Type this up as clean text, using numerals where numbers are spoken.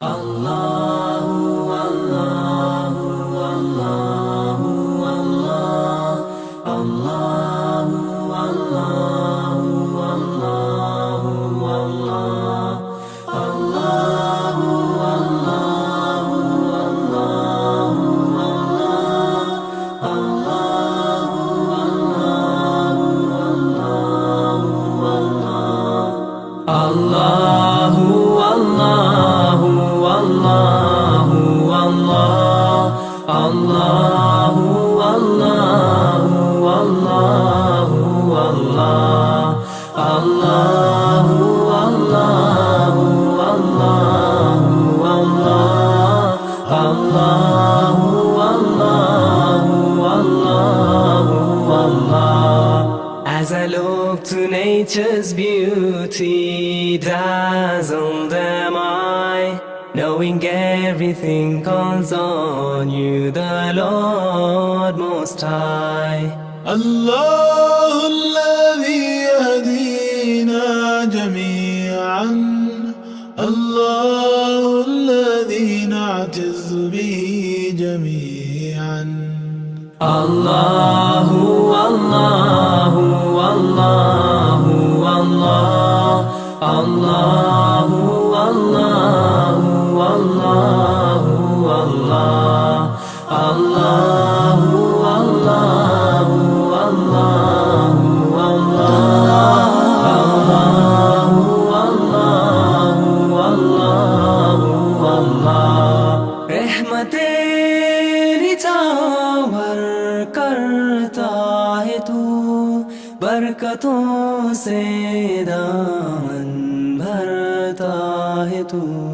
Allahu Allahu Allahu Allah Allahu Allahu Allahu Allah Allahu Allahu Allahu Allahu Allahu Allahu As I look to nature's beauty, dazzled am I, knowing everything calls on you, the Lord Most High. الله الذي يهدينا جميعا، الله الذي نعتز به جميعا. الله الله الله الله الله الله الله الله الله करता है तू, बरकतों से दामन भरता है तू।